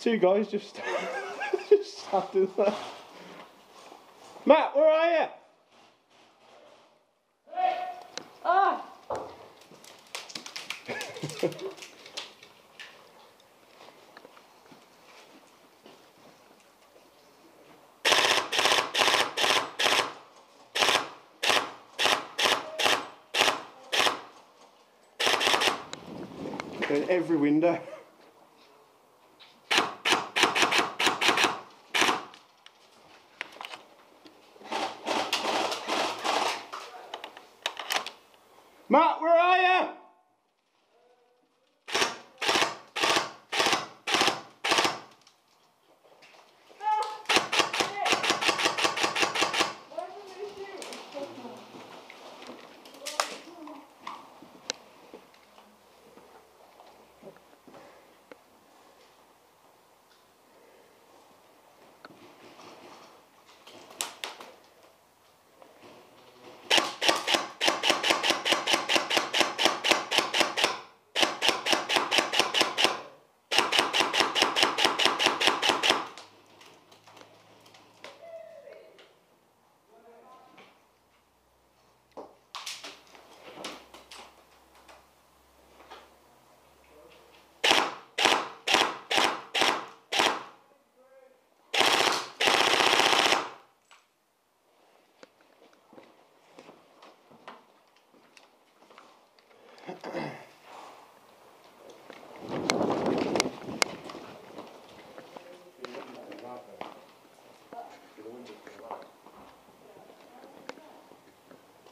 two guys just just sat in there. Matt, where are you? Hey! Ah! In every window. Matt, where are you?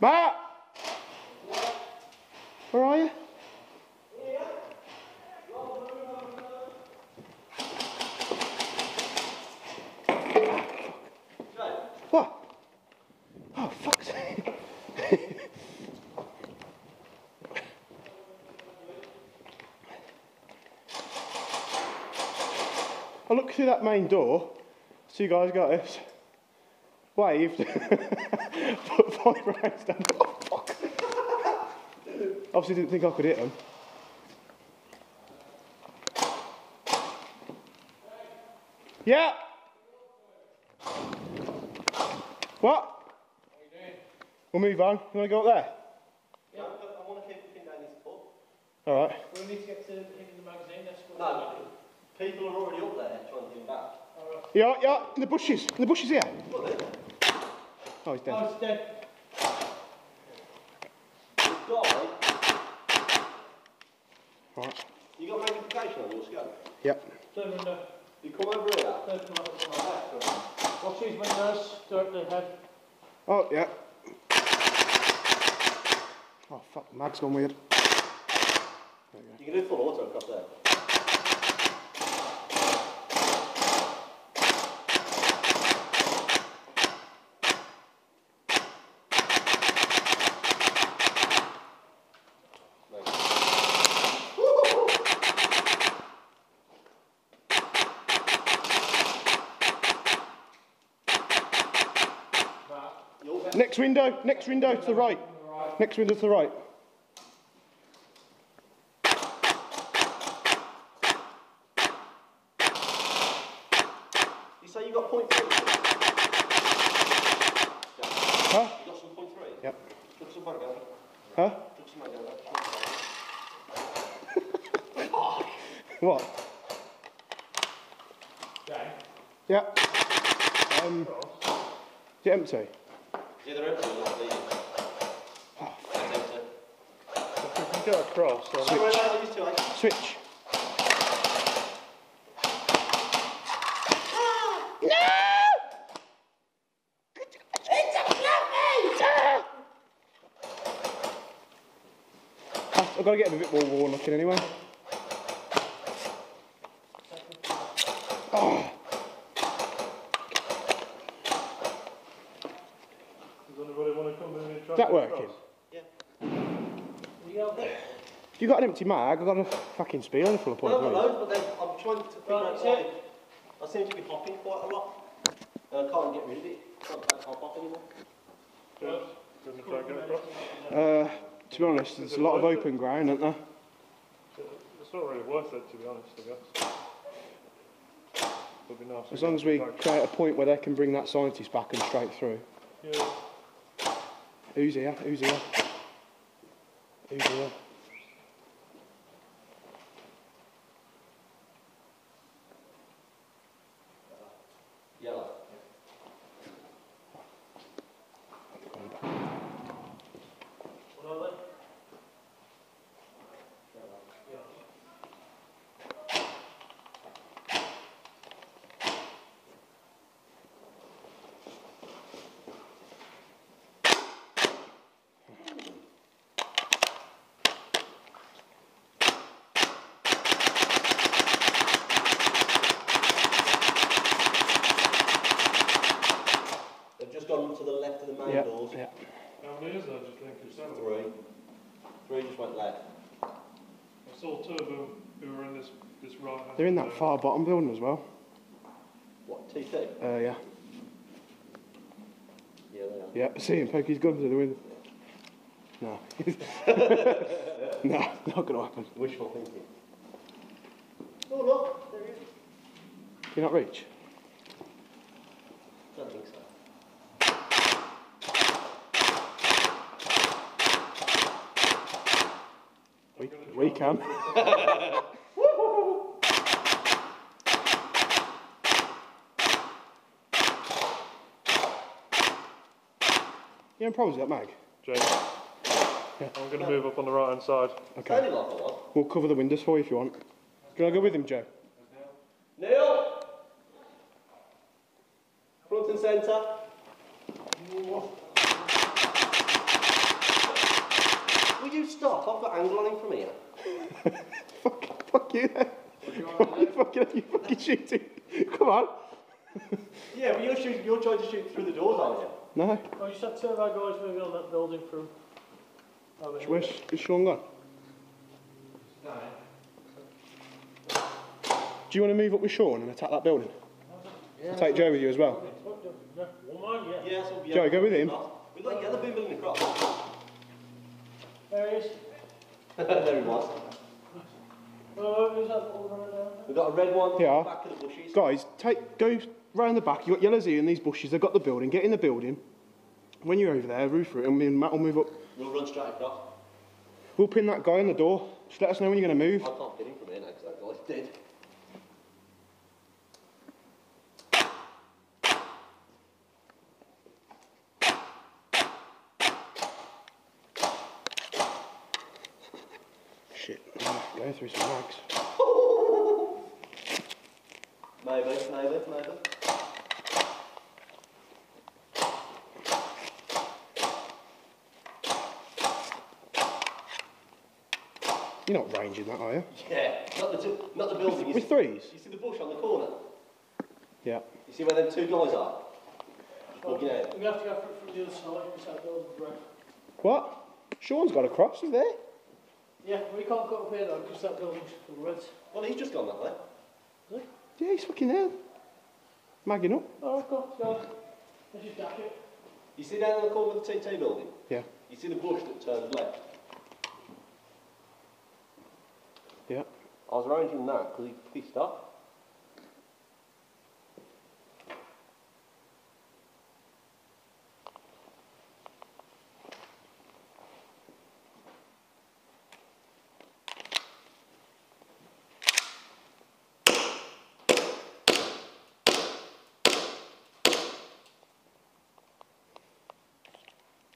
Matt! Where are you? What? Oh, fuck's sake. I looked through that main door, two guys got this, waved, put 5 rounds down. Oh, fuck. Obviously didn't think I could hit them. Yeah. What? What are you doing? We'll move on. You want to go up there? Yeah, I want to keep the thing down this pub. Alright. We need to get to the magazine. No, people are already up there trying to get back. Yeah, yeah, in the bushes. In the bushes here. What then? Oh, he's dead. Oh, it's dead. The guy. Right. You got magnification on your scope? Yep. Third window. You come over here. Third window. Watch these windows. Directly ahead. Oh, yeah. Oh, fuck, the mag's gone weird. There you go. You can do full auto across there. Next window to the right. Next window to the right. You say you got .3? Huh? You got some .3? Yep. Look some photo. Huh? Look some photo. What? Okay. Yeah. Is it empty? Yeah, they're empty. Oh, That's empty. If you can go across, then switch. I've got to get him a bit more worn looking anyway. Oh. Does anybody want to come in and try? Is that working? Yeah. You got an empty mag? I've got a fucking speeder full of No, I've got .3. loads, but then I'm trying to figure out why I seem to be hopping quite a lot. And I can't get rid of it. I can't hop off anymore. Doesn't try to get across? To be honest, there's a lot of open ground, isn't there? It's not really worth it, to be honest, I guess. Would be nice. As long as we create a point where they can bring that scientist back and straight through. Yeah. Who's here? Who's here? Who's here? Yellow. What are they? They've just gone to the left of the main doors. Yeah. How many is there, do you think? Is that Three just went left. I saw two of them who were in this right hand. They're in that far bottom building as well. What, TT? Yeah. Yeah, they are. Yeah, see him poke his gun through the window. No. No, not going to happen. Wishful thinking. Oh, look, there he is. Can you not reach? I don't think so. We can. You having problems with that mag? James. Yeah. I'm going to move up on the right hand side. Okay. Sounded like I was. We'll cover the windows for you if you want. Can I go with him, Joe? Neil! Front and centre. Will you stop? I've got angle on him from here. Fuck you then. You fucking shooting. Come on. Yeah, but you're trying to shoot through the doors, aren't you? No. Oh, you just had two of our guys moving on that building from over here. Where's Sean gone? Do you want to move up with Sean and attack that building? Yeah. Take Joe with you as well. Yeah, one man, yeah. Yeah, so Joe, go with him. We've got yellow boom in the crop. There he is. There he was. Oh, who's that all running down? We've got a red one Yeah. back of the bushes. Guys, go round the back. You've got yellows here in these bushes. They've got the building. Get in the building. When you're over there, roof through it, and me and Matt will move up. We'll run straight across. We'll pin that guy on the door. Just let us know when you're going to move. I can't get him from here now because that guy's dead. Shit. Going through some rags. Maybe. You're not ranging that, are you? Yeah, not the building. With threes? You see the bush on the corner? Yeah. You see where them two guys are? Looking out. We have to go from the other side because that building's red. What? Sean's got a cross, is there? Yeah, we can't go up here though because that building's full of reds. Well, he's just gone that way. Is he? Yeah, he's fucking there. Magging up. Oh, go. Let's just dash it. You see down on the corner of the TT building? Yeah. You see the bush that turns left? Yeah. I was arranging that because he pissed off.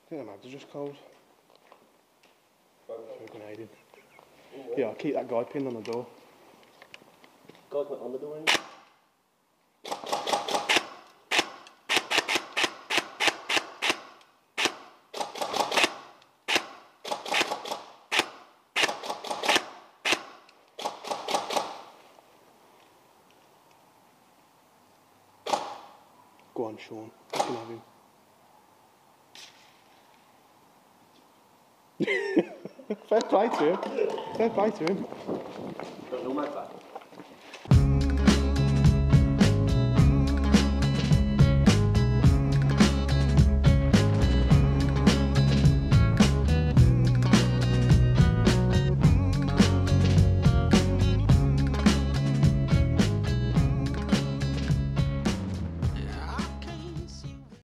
I think the mags are just cold. Grenading. Yeah, I'll keep that guy pinned on the door. Guys went on the door. Go on, Sean. You can have him. Fair play to him. Fair play to him. Got no mag back.